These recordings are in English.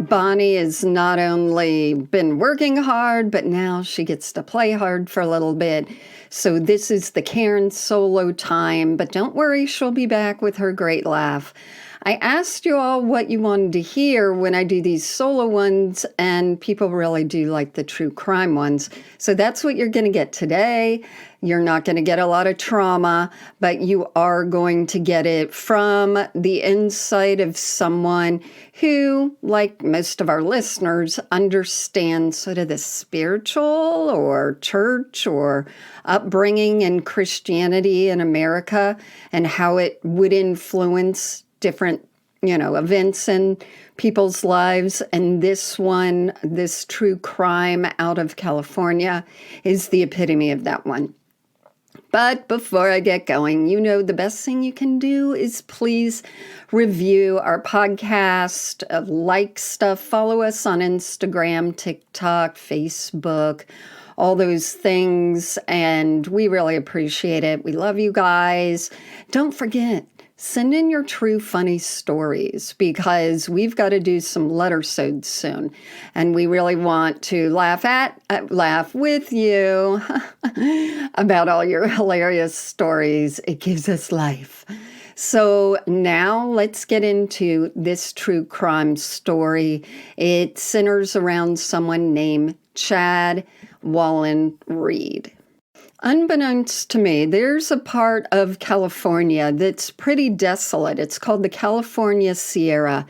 Bonnie has not only been working hard, but now she gets to play hard for a little bit. So this is the Karen solo time, but don't worry, she'll be back with her great laugh. I asked you all what you wanted to hear when I do these solo ones, and people really do like the true crime ones. So that's what you're going to get today. You're not going to get a lot of trauma, but you are going to get it from the insight of someone who, like most of our listeners, understands sort of the spiritual or church or upbringing in Christianity in America and how it would influence different, events in people's lives. And this one, this true crime out of California, is the epitome of that one. But before I get going, the best thing you can do is please review our podcast, like stuff, follow us on Instagram, TikTok, Facebook, all those things. And we really appreciate it. We love you guys. Don't forget, send in your true funny stories because we've got to do some lettersodes soon. And we really want to laugh with you about all your hilarious stories. It gives us life. So now let's get into this true crime story. It centers around someone named Chad Wallin-Reed. Unbeknownst to me, there's a part of California that's pretty desolate. It's called the California Sierra,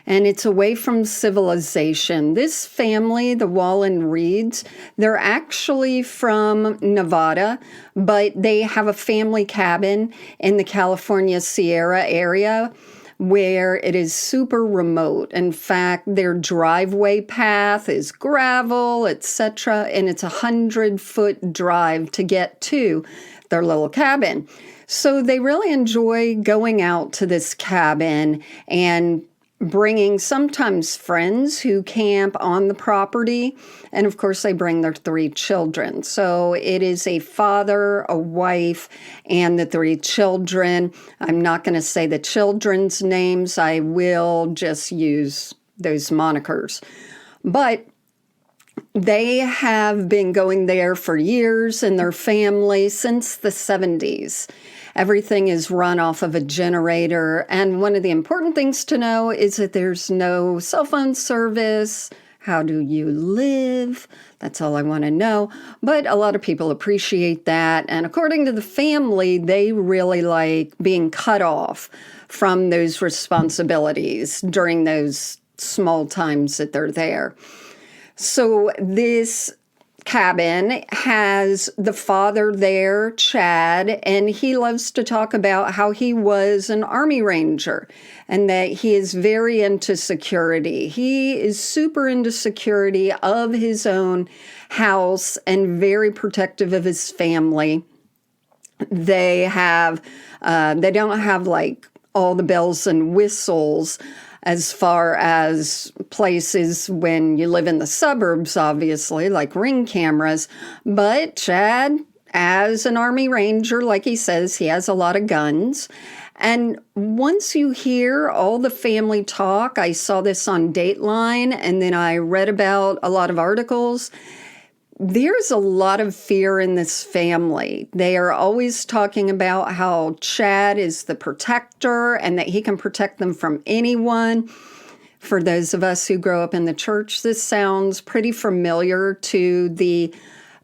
and it's away from civilization. This family, the Wallin-Reeds, they're actually from Nevada, but they have a family cabin in the California Sierra area where it is super remote. In fact, their driveway path is gravel, etc., and it's 100-foot drive to get to their little cabin. So they really enjoy going out to this cabin and bringing sometimes friends who camp on the property. And of course, they bring their 3 children. So it is a father, a wife, and the 3 children. I'm not going to say the children's names. I will just use those monikers. But they have been going there for years in their family since the 70s. Everything is run off of a generator. And one of the important things to know is that there's no cell phone service. How do you live? That's all I want to know. But a lot of people appreciate that. And according to the family, they really like being cut off from those responsibilities during those small times that they're there. So this cabin has the father there, Chad, and he loves to talk about how he was an Army Ranger and that he is very into security. He is super into security of his own house and very protective of his family. They don't have like all the bells and whistles as far as places when you live in the suburbs, obviously, like Ring cameras. But Chad, as an Army Ranger, like he says, he has a lot of guns. And once you hear all the family talk, I saw this on Dateline, and then I read about a lot of articles. There's a lot of fear in this family. They are always talking about how Chad is the protector and that he can protect them from anyone. For those of us who grow up in the church, this sounds pretty familiar to the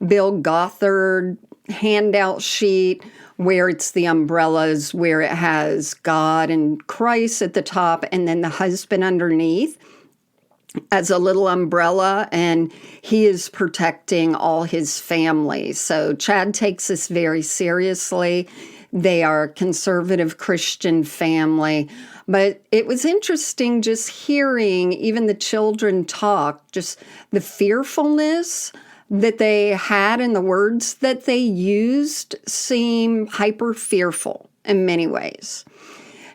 Bill Gothard handout sheet where it's the umbrellas, where it has God and Christ at the top and then the husband underneath as a little umbrella, and he is protecting all his family. So Chad takes this very seriously. They are a conservative Christian family. But it was interesting just hearing even the children talk, just the fearfulness that they had and the words that they used seem hyper fearful in many ways.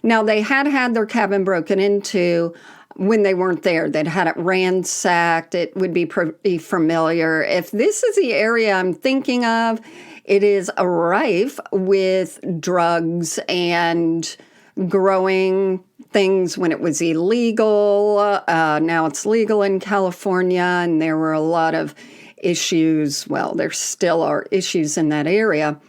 Now, they had their cabin broken into when they weren't there. They'd had it ransacked. It would be pretty familiar. If this is the area I'm thinking of, it is rife with drugs and growing things when it was illegal. Now it's legal in California, and there were a lot of issues. Well, there still are issues in that area.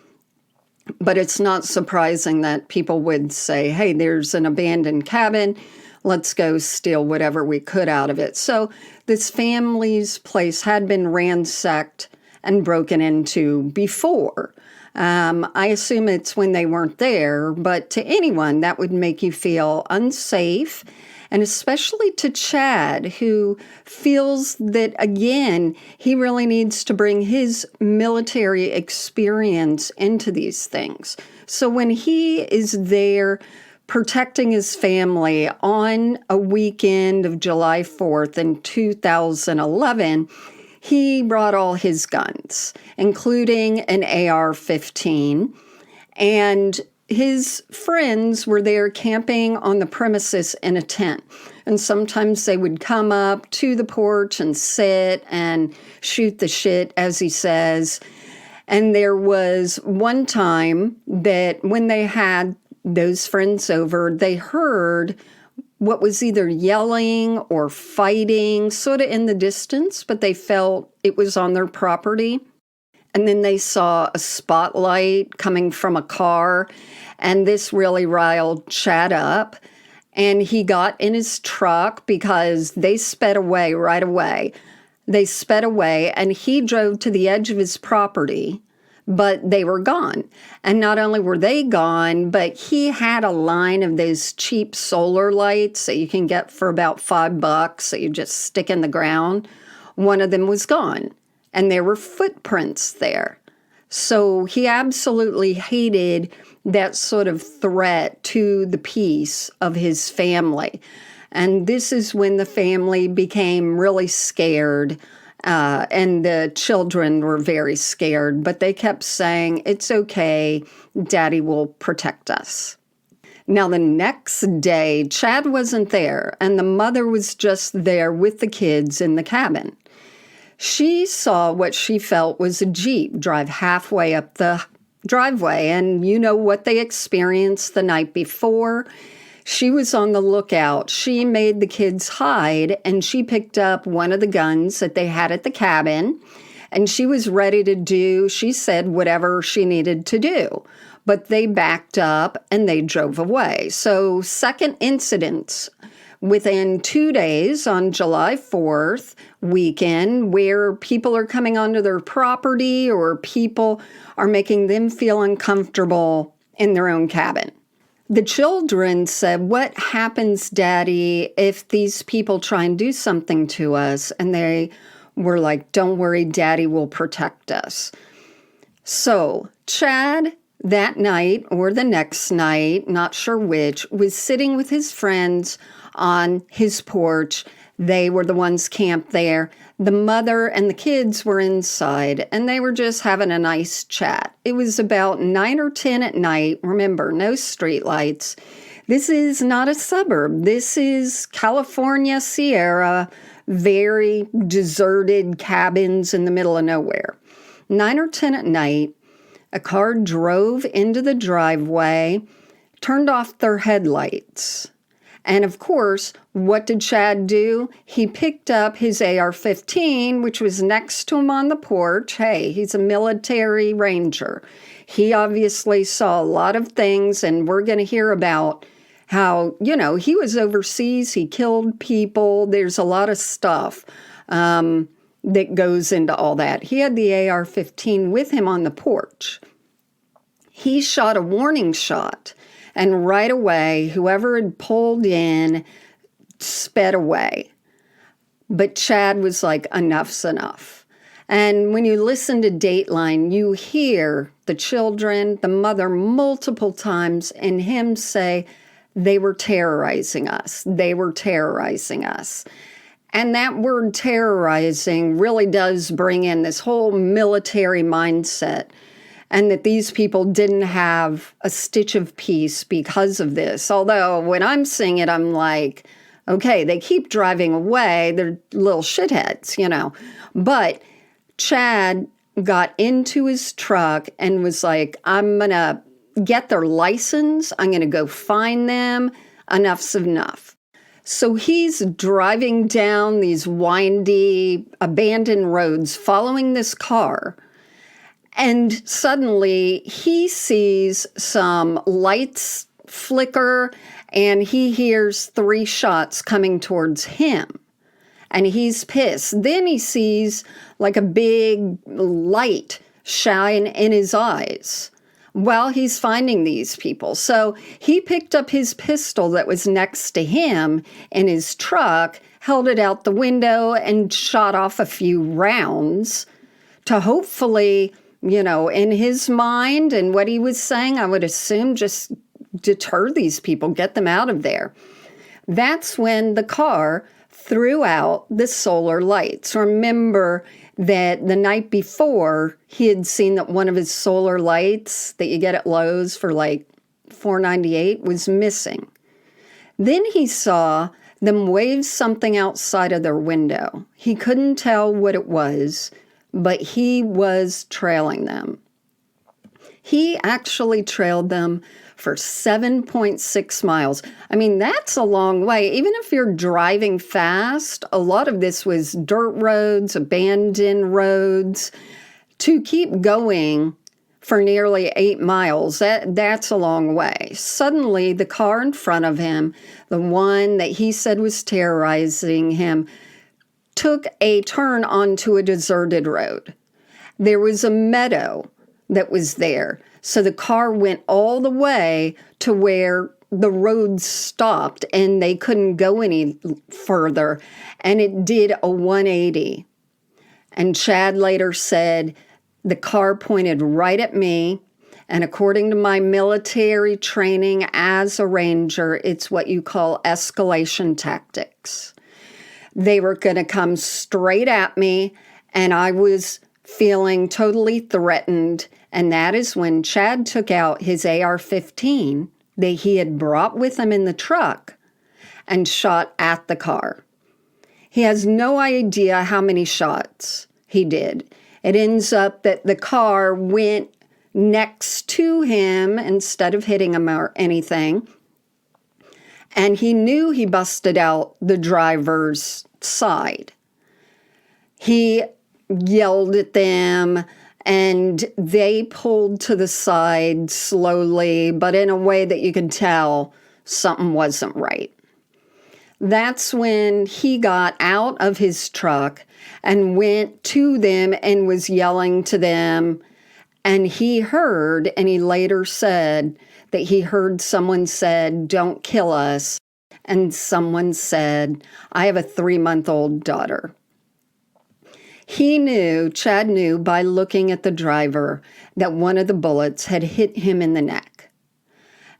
But it's not surprising that people would say, hey, there's an abandoned cabin. Let's go steal whatever we could out of it. So this family's place had been ransacked and broken into before. I assume it's when they weren't there, but to anyone, that would make you feel unsafe. And especially to Chad, who feels that, again, he really needs to bring his military experience into these things. So when he is there protecting his family on a weekend of July 4th in 2011, he brought all his guns, including an AR-15, and his friends were there camping on the premises in a tent. And sometimes they would come up to the porch and sit and shoot the shit, as he says. And there was one time that when they had those friends over, they heard what was either yelling or fighting, sort of in the distance, but they felt it was on their property. And then they saw a spotlight coming from a car, and this really riled Chad up. And he got in his truck because they sped away right away. They sped away, and he drove to the edge of his property, but they were gone. And not only were they gone, but he had a line of those cheap solar lights that you can get for about $5 that you just stick in the ground. One of them was gone. And there were footprints there. So he absolutely hated that sort of threat to the peace of his family. And this is when the family became really scared, and the children were very scared. But they kept saying, it's okay, Daddy will protect us. Now, the next day, Chad wasn't there, and the mother was just there with the kids in the cabin. She saw what she felt was a Jeep drive halfway up the driveway, and you know what they experienced the night before. She was on the lookout. She made the kids hide, and she picked up one of the guns that they had at the cabin, and she was ready to do, she said, whatever she needed to do. But they backed up, and they drove away. So second incident within 2 days on July 4th weekend, where people are coming onto their property or people are making them feel uncomfortable in their own cabin. The children said, what happens, Daddy, if these people try and do something to us? And they were like, don't worry, Daddy will protect us. So Chad, that night or the next night, not sure which, was sitting with his friends on his porch. They were the ones camped there. The mother and the kids were inside, and they were just having a nice chat. It was about 9 or 10 at night. Remember, no streetlights. This is not a suburb. This is California, Sierra, very deserted cabins in the middle of nowhere. 9 or 10 at night, a car drove into the driveway, turned off their headlights. And of course, what did Chad do? He picked up his AR-15, which was next to him on the porch. Hey, he's a military ranger. He obviously saw a lot of things, and we're going to hear about how, he was overseas, he killed people. There's a lot of stuff that goes into all that. He had the AR-15 with him on the porch. He shot a warning shot. And right away, whoever had pulled in sped away. But Chad was like, enough's enough. And when you listen to Dateline, you hear the children, the mother multiple times, and him say, they were terrorizing us. They were terrorizing us. And that word terrorizing really does bring in this whole military mindset, and that these people didn't have a stitch of peace because of this. Although when I'm seeing it, I'm like, okay, they keep driving away. They're little shitheads, But Chad got into his truck and was like, I'm going to get their license. I'm going to go find them. enough's enough. So he's driving down these windy, abandoned roads, following this car. And suddenly he sees some lights flicker and he hears 3 shots coming towards him. And he's pissed. Then he sees like a big light shine in his eyes while he's finding these people. So he picked up his pistol that was next to him in his truck, held it out the window, and shot off a few rounds to hopefully, in his mind and what he was saying, I would assume just deter these people, get them out of there. That's when the car threw out the solar lights. Remember that the night before, he had seen that one of his solar lights that you get at Lowe's for like $4.98 was missing. Then he saw them wave something outside of their window. He couldn't tell what it was, but he was trailing them. He actually trailed them for 7.6 miles. I mean, that's a long way. Even if you're driving fast, a lot of this was dirt roads, abandoned roads. To keep going for nearly 8 miles, that's a long way. Suddenly, the car in front of him, the one that he said was terrorizing him, took a turn onto a deserted road. There was a meadow that was there. So the car went all the way to where the road stopped and they couldn't go any further. And it did a 180. And Chad later said, the car pointed right at me. And according to my military training as a ranger, it's what you call escalation tactics. They were going to come straight at me, and I was feeling totally threatened. And that is when Chad took out his AR-15 that he had brought with him in the truck and shot at the car. He has no idea how many shots he did. It ends up that the car went next to him instead of hitting him or anything. And he knew he busted out the driver's side. He yelled at them, and they pulled to the side slowly, but in a way that you could tell something wasn't right. That's when he got out of his truck and went to them and was yelling to them. And he heard, and he later said that he heard someone said, "Don't kill us." And someone said, "I have a 3-month-old daughter." Chad knew by looking at the driver that one of the bullets had hit him in the neck.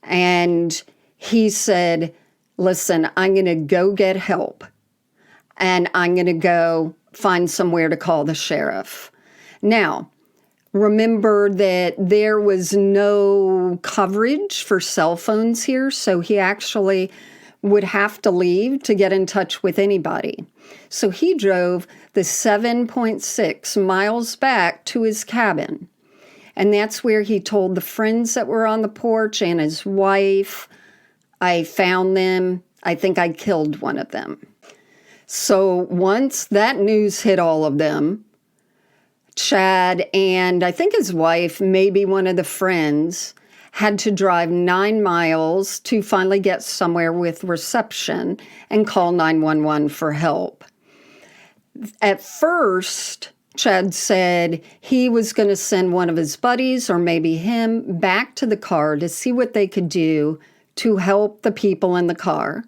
And he said, "Listen, I'm going to go get help. And I'm going to go find somewhere to call the sheriff." Now, remember that there was no coverage for cell phones here, so he actually would have to leave to get in touch with anybody. So he drove the 7.6 miles back to his cabin. And that's where he told the friends that were on the porch and his wife, "I found them. I think I killed one of them." So once that news hit all of them, Chad and I think his wife, maybe one of the friends, had to drive 9 miles to finally get somewhere with reception and call 911 for help. At first, Chad said he was going to send one of his buddies or maybe him back to the car to see what they could do to help the people in the car,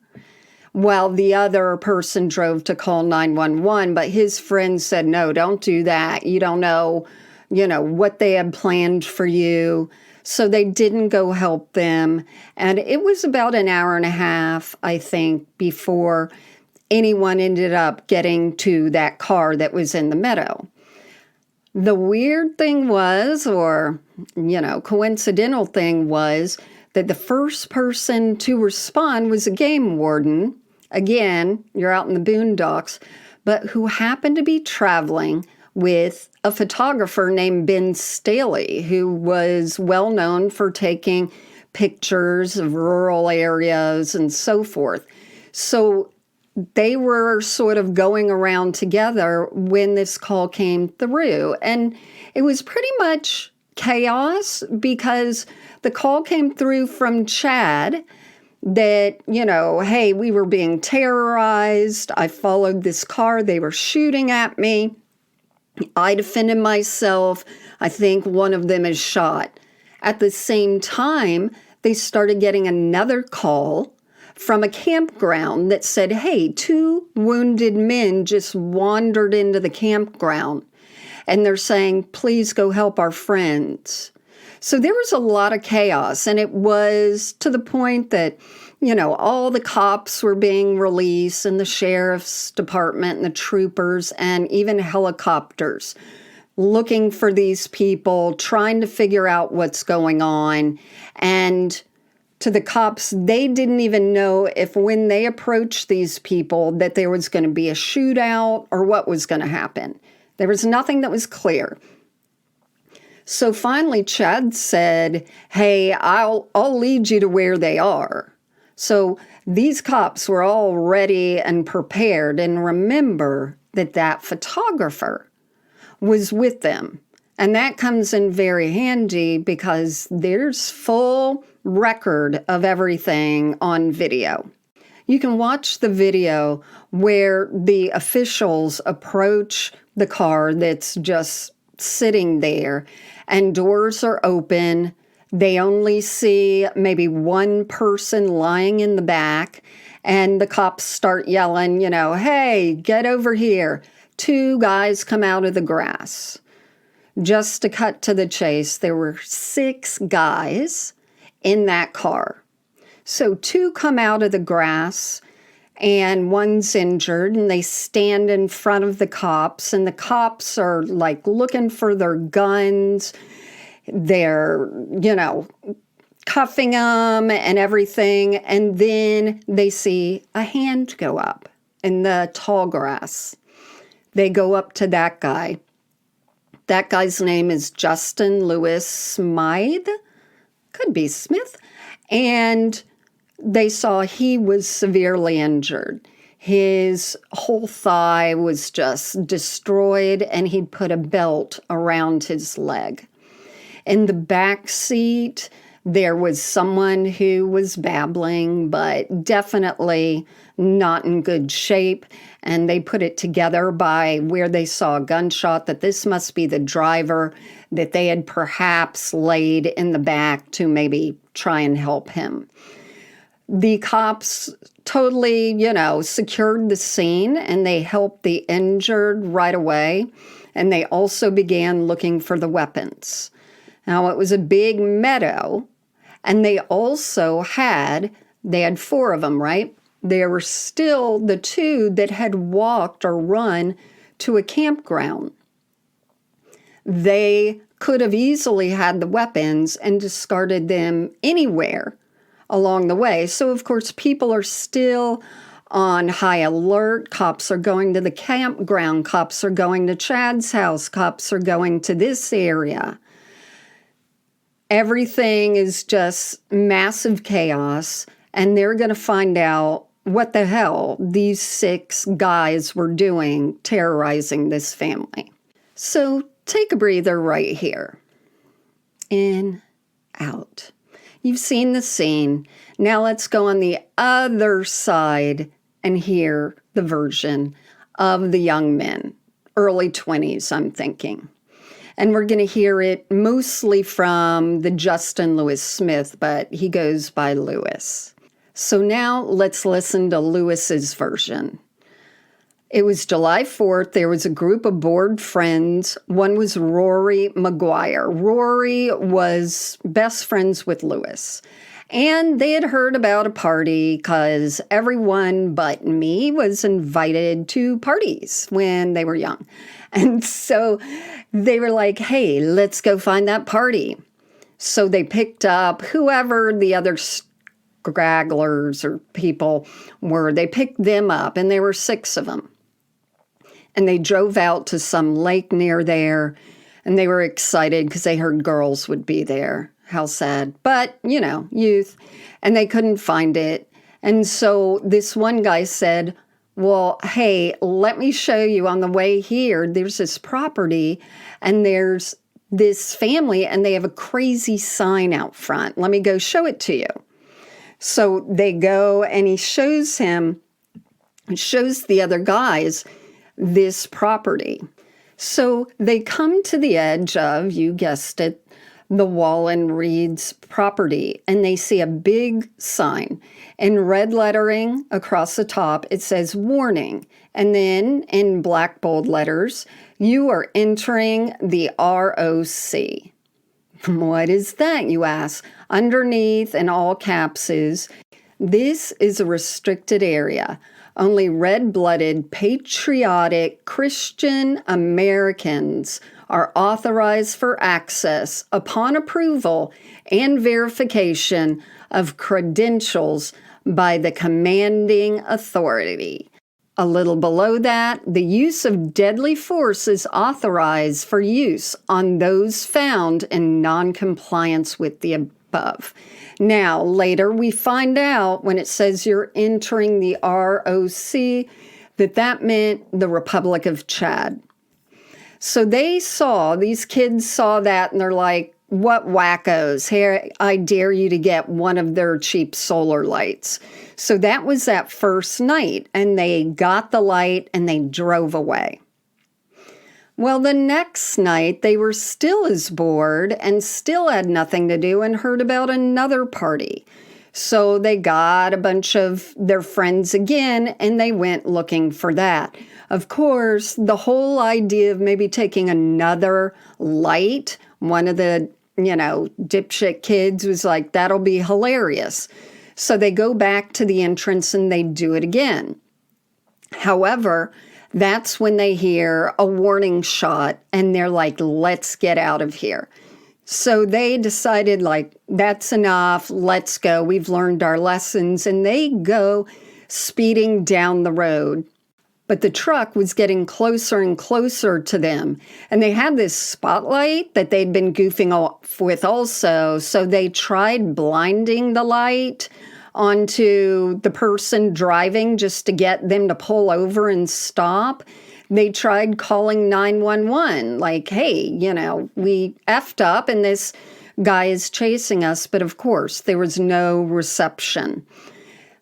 while the other person drove to call 911. But his friend said, "No, don't do that. You don't know, what they had planned for you." So they didn't go help them. And it was about an hour and a half, I think, before anyone ended up getting to that car that was in the meadow. The weird thing was, or, coincidental thing was, that the first person to respond was a game warden. Again, you're out in the boondocks, but who happened to be traveling with a photographer named Ben Staley, who was well known for taking pictures of rural areas and so forth. So they were sort of going around together when this call came through. And it was pretty much chaos because the call came through from Chad that, hey, we were being terrorized. I followed this car. They were shooting at me. I defended myself. I think one of them is shot. At the same time, they started getting another call from a campground that said, hey, 2 wounded men just wandered into the campground. And they're saying, please go help our friends. So there was a lot of chaos, and it was to the point that, all the cops were being released, and the sheriff's department and the troopers and even helicopters looking for these people, trying to figure out what's going on. And to the cops, they didn't even know if when they approached these people that there was going to be a shootout or what was going to happen. There was nothing that was clear. So finally, Chad said, hey, I'll lead you to where they are. So these cops were all ready and prepared. And remember that photographer was with them. And that comes in very handy because there's full record of everything on video. You can watch the video where the officials approach the car that's just sitting there and doors are open. They only see maybe one person lying in the back, and the cops start yelling, hey, get over here. 2 guys come out of the grass. Just to cut to the chase, there were 6 guys in that car. So 2 come out of the grass and one's injured, and they stand in front of the cops, and the cops are like looking for their guns. They're, cuffing them and everything. And then they see a hand go up in the tall grass. They go up to that guy. That guy's name is Justin Lewis Smythe. Could be Smith. And they saw he was severely injured. His whole thigh was just destroyed, and he'd put a belt around his leg. In the back seat, there was someone who was babbling, but definitely not in good shape. And they put it together by where they saw a gunshot that this must be the driver that they had perhaps laid in the back to maybe try and help him. The cops totally, secured the scene, and they helped the injured right away. And they also began looking for the weapons. Now, it was a big meadow, and they had 4 of them, right? There were still the 2 that had walked or run to a campground. They could have easily had the weapons and discarded them anywhere along the way. So, of course, people are still on high alert. Cops are going to the campground. Cops are going to Chad's house. Cops are going to this area. Everything is just massive chaos, and they're going to find out what the hell these 6 guys were doing terrorizing this family. So take a breather right here. In, out. You've seen the scene. Now let's go on the other side and hear the version of the young men, early 20s, I'm thinking. And we're going to hear it mostly from the Justin Lewis Smith, but he goes by Lewis. So now let's listen to Lewis's version. It was July 4th. There was a group of bored friends. One was Rory McGuire. Rory was best friends with Lewis. And they had heard about a party because everyone but me was invited to parties when they were young. And so they were like, hey, let's go find that party. So they picked up whoever the other stragglers or people were. They picked them up, and there were 6 of them. And they drove out to some lake near there, and they were excited because they heard girls would be there. how sad. But, youth. And they couldn't find it. And so this one guy said, well, hey, let me show you on the way here. There's this property and there's this family and they have a crazy sign out front. Let me go show it to you. So they go and he shows the other guys this property. So they come to the edge of, you guessed it, the Wallin-Reed's property, and they see a big sign. In red lettering across the top, it says warning. And then in black bold letters, you are entering the ROC. What is that, you ask? Underneath in all caps is, this is a restricted area. Only red-blooded, patriotic, Christian Americans are authorized for access upon approval and verification of credentials by the commanding authority. A little below that, the use of deadly force is authorized for use on those found in noncompliance with the above. Now, later we find out when it says you're entering the ROC that meant the Republic of Chad. So these kids saw that and they're like, what wackos? Here, I dare you to get one of their cheap solar lights. So that was that first night, and they got the light and they drove away. Well, the next night, they were still as bored and still had nothing to do and heard about another party. So they got a bunch of their friends again and they went looking for that. Of course, the whole idea of maybe taking another light, one of the, dipshit kids was like, that'll be hilarious. So they go back to the entrance and they do it again. However, that's when they hear a warning shot and they're like, let's get out of here. So they decided, that's enough, let's go. We've learned our lessons. And they go speeding down the road. But the truck was getting closer and closer to them. And they had this spotlight that they'd been goofing off with also. So they tried blinding the light onto the person driving just to get them to pull over and stop. They tried calling 911, like, hey, we effed up and this guy is chasing us. But of course, there was no reception.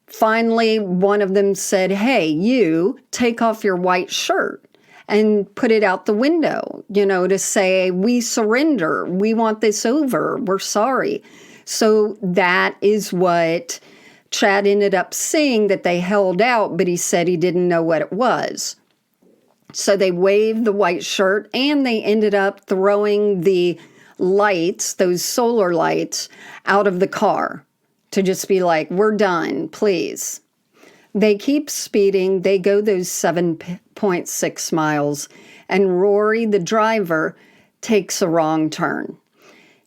Finally, one of them said, hey, you take off your white shirt and put it out the window, to say, we surrender. We want this over. We're sorry. So that is what Chad ended up seeing, that they held out, but he said he didn't know what it was. So they waved the white shirt and they ended up throwing the lights, those solar lights, out of the car to just be like, we're done, please. They keep speeding. They go those 7.6 miles and Rory, the driver, takes a wrong turn.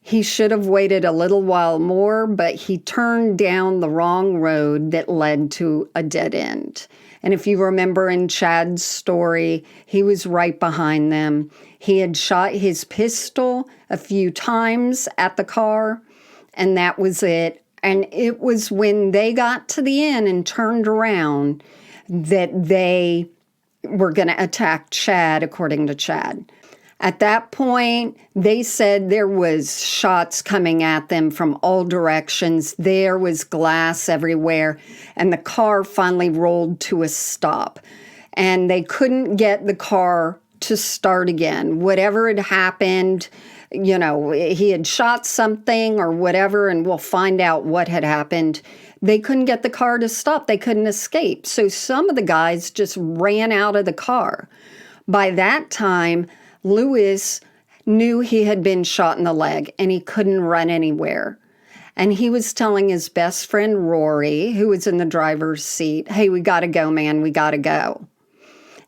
He should have waited a little while more, but he turned down the wrong road that led to a dead end. And if you remember in Chad's story, he was right behind them. He had shot his pistol a few times at the car, and that was it. And it was when they got to the end and turned around that they were going to attack Chad, according to Chad. At that point, they said there was shots coming at them from all directions. There was glass everywhere, and the car finally rolled to a stop. And they couldn't get the car to start again. Whatever had happened, he had shot something or whatever, and we'll find out what had happened. They couldn't get the car to stop. They couldn't escape. So some of the guys just ran out of the car. By that time, Lewis knew he had been shot in the leg and he couldn't run anywhere. And he was telling his best friend, Rory, who was in the driver's seat, hey, we got to go, man, we got to go.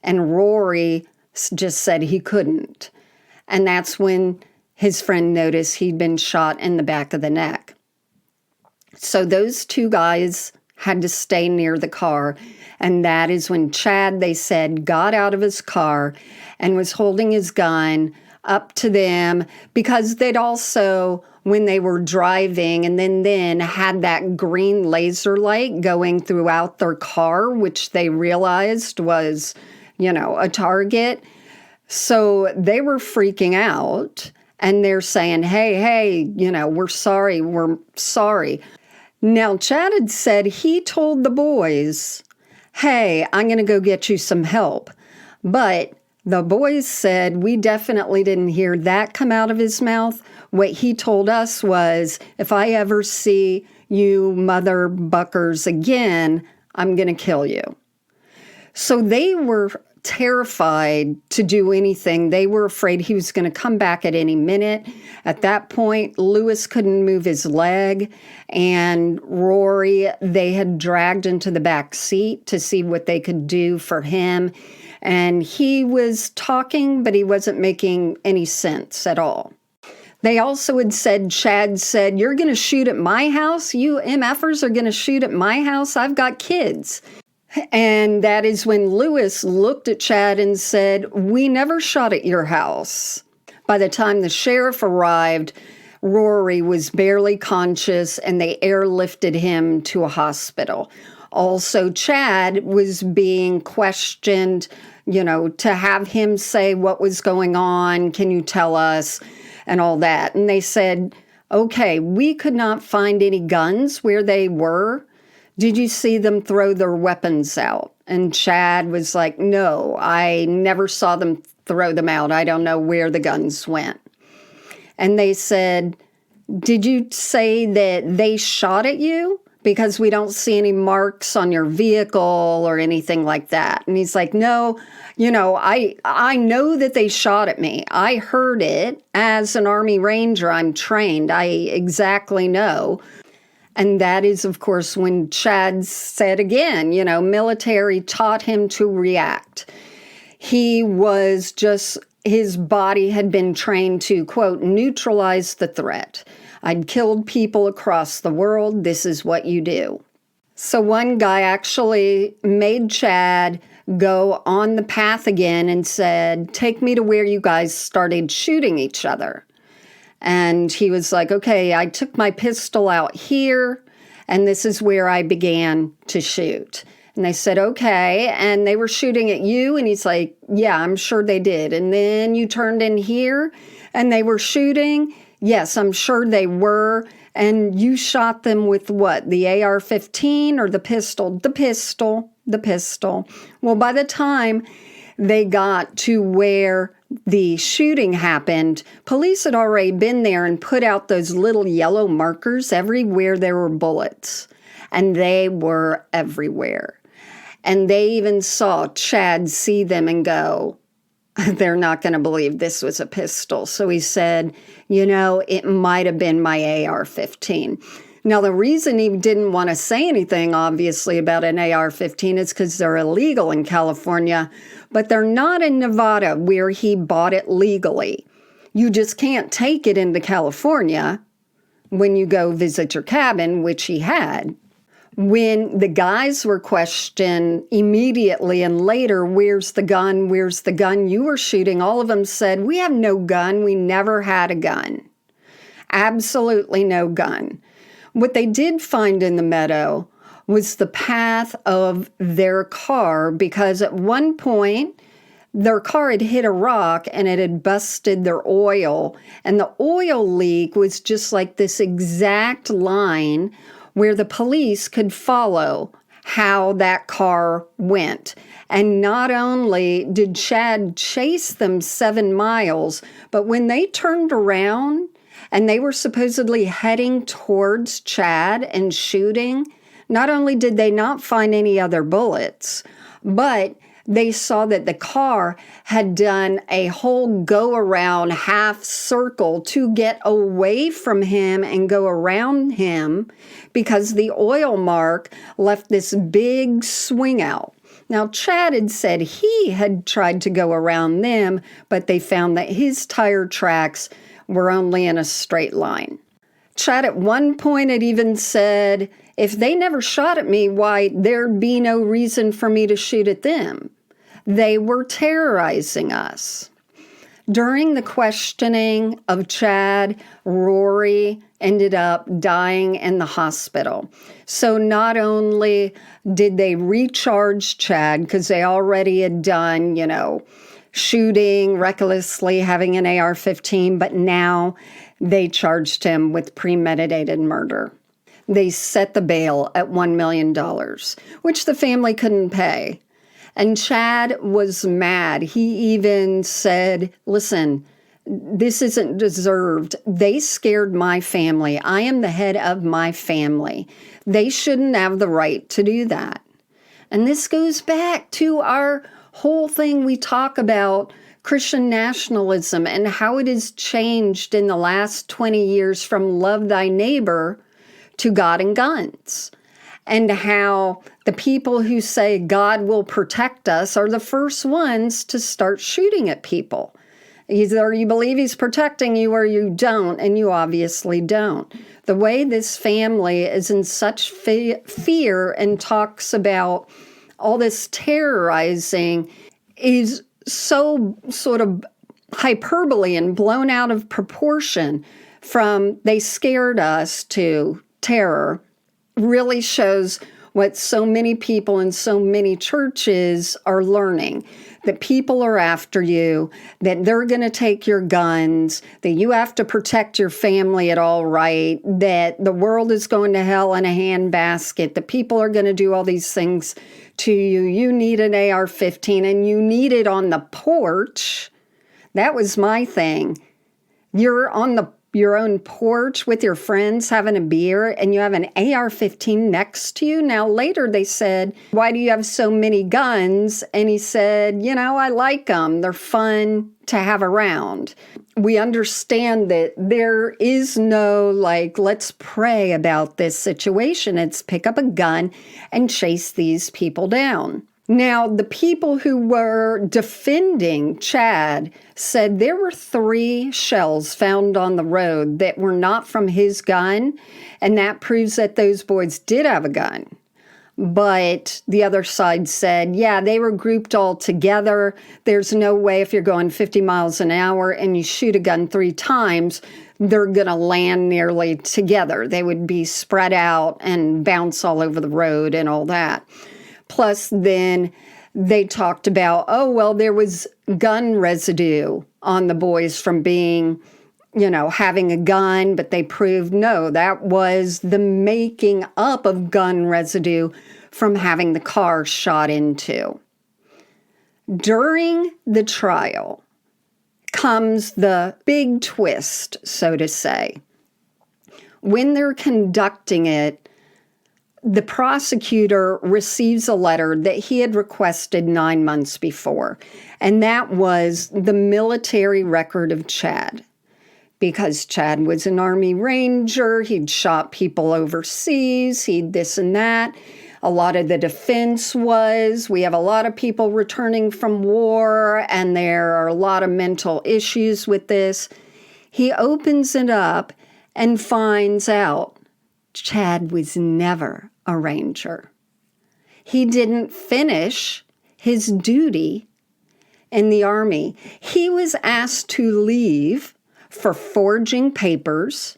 And Rory just said he couldn't. And that's when his friend noticed he'd been shot in the back of the neck. So those two guys had to stay near the car. And that is when Chad, they said, got out of his car and was holding his gun up to them because they'd also, when they were driving and then had that green laser light going throughout their car, which they realized was, a target. So they were freaking out and they're saying, hey, we're sorry. Now, Chad had said he told the boys, hey, I'm going to go get you some help. But the boys said, we definitely didn't hear that come out of his mouth. What he told us was, if I ever see you mother buckers again, I'm going to kill you. So they were terrified to do anything. They were afraid he was going to come back at any minute. At that point, Lewis couldn't move his leg, and Rory, they had dragged into the back seat to see what they could do for him. And he was talking, but he wasn't making any sense at all. They also had said, Chad said, you're going to shoot at my house? You MFers are going to shoot at my house? I've got kids. And that is when Lewis looked at Chad and said, we never shot at your house. By the time the sheriff arrived, Rory was barely conscious and they airlifted him to a hospital. Also, Chad was being questioned, to have him say what was going on, can you tell us, and all that. And they said, okay, we could not find any guns where they were. Did you see them throw their weapons out? And Chad was like, no, I never saw them throw them out. I don't know where the guns went. And they said, did you say that they shot at you? Because we don't see any marks on your vehicle or anything like that. And he's like, no, I know that they shot at me. I heard it. As an Army Ranger, I'm trained. I exactly know. And that is, of course, when Chad said again, military taught him to react. He was his body had been trained to, quote, neutralize the threat. I'd killed people across the world. This is what you do. So one guy actually made Chad go on the path again and said, take me to where you guys started shooting each other. And he was like, okay, I took my pistol out here, and this is where I began to shoot. And they said, okay, and they were shooting at you? And he's like, yeah, I'm sure they did. And then you turned in here, and they were shooting? Yes, I'm sure they were. And you shot them with what, the AR-15 or the pistol? The pistol. Well, by the time they got to where the shooting happened, police had already been there and put out those little yellow markers everywhere there were bullets. And they were everywhere. And they even saw Chad see them and go, they're not going to believe this was a pistol. So he said, it might have been my AR-15. Now, the reason he didn't want to say anything, obviously, about an AR-15 is because they're illegal in California, but they're not in Nevada where he bought it legally. You just can't take it into California when you go visit your cabin, which he had. When the guys were questioned immediately and later, where's the gun? Where's the gun you were shooting? All of them said, we have no gun. We never had a gun. Absolutely no gun. What they did find in the meadow was the path of their car, because at one point their car had hit a rock and it had busted their oil. And the oil leak was just like this exact line where the police could follow how that car went. And not only did Chad chase them 7 miles, but when they turned around and they were supposedly heading towards Chad and shooting, not only did they not find any other bullets, but they saw that the car had done a whole go-around half circle to get away from him and go around him because the oil mark left this big swing out. Now, Chad had said he had tried to go around them, but they found that his tire tracks were only in a straight line. Chad at one point had even said, if they never shot at me, why, there'd be no reason for me to shoot at them. They were terrorizing us. During the questioning of Chad, Rory ended up dying in the hospital. So not only did they recharge Chad, because they already had done, shooting recklessly, having an AR-15, but now they charged him with premeditated murder. They set the bail at $1 million, which the family couldn't pay. And Chad was mad. He even said, listen, this isn't deserved. They scared my family. I am the head of my family. They shouldn't have the right to do that. And this goes back to our whole thing we talk about Christian nationalism and how it has changed in the last 20 years from love thy neighbor to God and guns. And how the people who say God will protect us are the first ones to start shooting at people. Either you believe he's protecting you or you don't, and you obviously don't. The way this family is in such fear and talks about all this terrorizing is so sort of hyperbole and blown out of proportion from they scared us to terror. Really shows what so many people in so many churches are learning, that people are after you, that they're going to take your guns, that you have to protect your family at all right, that the world is going to hell in a handbasket, that people are going to do all these things to you. You need an AR-15 and you need it on the porch. That was my thing. You're on your own porch with your friends having a beer and you have an AR-15 next to you. Now later they said, why do you have so many guns? And he said, I like them. They're fun to have around. We understand that there is no let's pray about this situation. It's pick up a gun and chase these people down. Now, the people who were defending Chad said there were 3 shells found on the road that were not from his gun, and that proves that those boys did have a gun. But the other side said, yeah, they were grouped all together. There's no way if you're going 50 miles an hour and you shoot a gun 3 times, they're going to land nearly together. They would be spread out and bounce all over the road and all that. Plus, then they talked about, there was gun residue on the boys from being, having a gun, but they proved no, that was the making up of gun residue from having the car shot into. During the trial comes the big twist, so to say. When they're conducting it, the prosecutor receives a letter that he had requested 9 months before, and that was the military record of Chad. Because Chad was an Army Ranger, he'd shot people overseas, he'd this and that. A lot of the defense was, we have a lot of people returning from war, and there are a lot of mental issues with this. He opens it up and finds out Chad was never a Ranger. He didn't finish his duty in the Army. He was asked to leave for forging papers,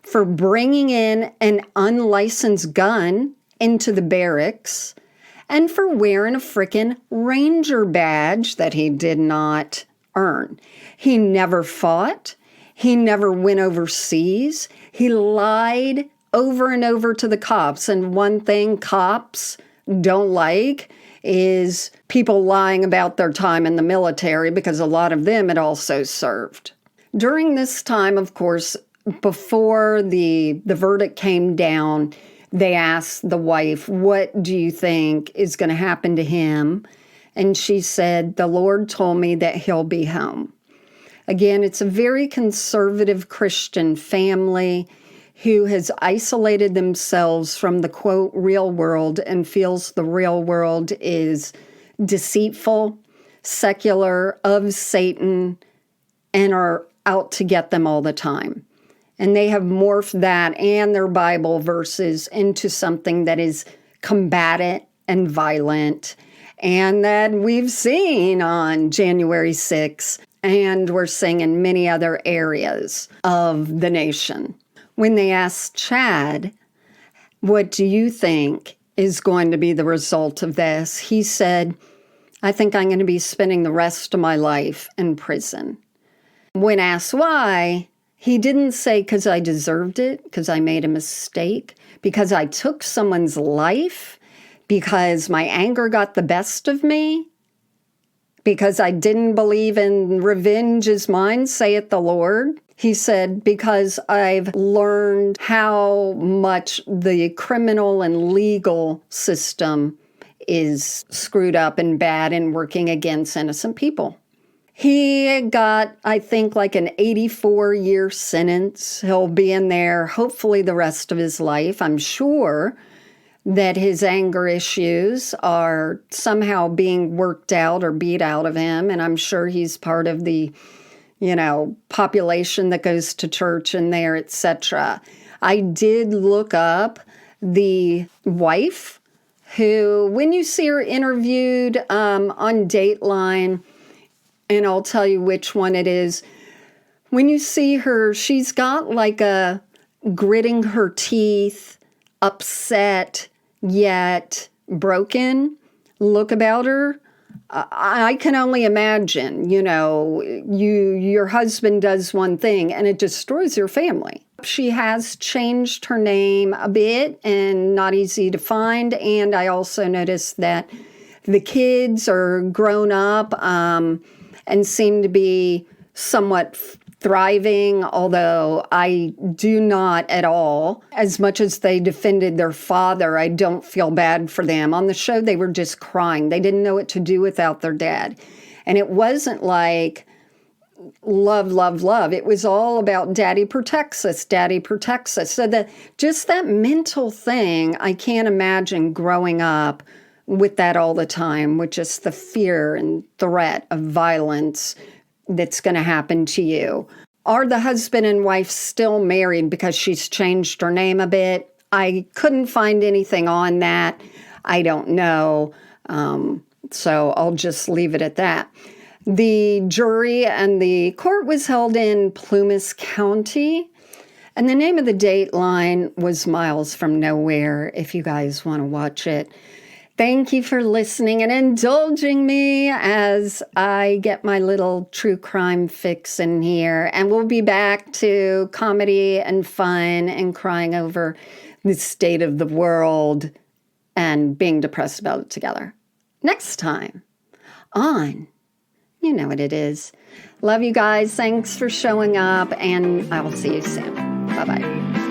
for bringing in an unlicensed gun into the barracks, and for wearing a frickin' Ranger badge that he did not earn. He never fought. He never went overseas. He lied over and over to the cops. And one thing cops don't like is people lying about their time in the military, because a lot of them had also served. During this time, of course, before the verdict came down, they asked the wife, what do you think is going to happen to him? And she said, the Lord told me that he'll be home. Again, it's a very conservative Christian family who has isolated themselves from the, quote, real world and feels the real world is deceitful, secular, of Satan, and are out to get them all the time. And they have morphed that and their Bible verses into something that is combatant and violent, and that we've seen on January 6th and we're seeing in many other areas of the nation. When they asked Chad, what do you think is going to be the result of this? He said, I think I'm going to be spending the rest of my life in prison. When asked why, he didn't say because I deserved it, because I made a mistake, because I took someone's life, because my anger got the best of me, because I didn't believe in revenge is mine, saith the Lord. He said, because I've learned how much the criminal and legal system is screwed up and bad and working against innocent people. He got, I think, like an 84-year sentence. He'll be in there hopefully the rest of his life. I'm sure that his anger issues are somehow being worked out or beat out of him. And I'm sure he's part of the, population that goes to church in there, etc. I did look up the wife who, when you see her interviewed on Dateline, and I'll tell you which one it is. When you see her, she's got like a gritting her teeth, upset, yet broken look about her. I can only imagine, your husband does one thing and it destroys your family. She has changed her name a bit and not easy to find. And I also noticed that the kids are grown up and seem to be somewhat thriving, although I do not at all. As much as they defended their father, I don't feel bad for them. On the show, they were just crying. They didn't know what to do without their dad. And it wasn't like love, love, love. It was all about daddy protects us, daddy protects us. So just that mental thing, I can't imagine growing up with that all the time, with just the fear and threat of violence that's going to happen to you. Are the husband and wife still married because she's changed her name a bit? I couldn't find anything on that. I don't know. So I'll just leave it at that. The jury and the court was held in Plumas County. And the name of the Dateline was Miles from Nowhere, if you guys want to watch it. Thank you for listening and indulging me as I get my little true crime fix in here. And we'll be back to comedy and fun and crying over the state of the world and being depressed about it together. Next time on, you know what it is. Love you guys. Thanks for showing up, and I'll see you soon. Bye-bye.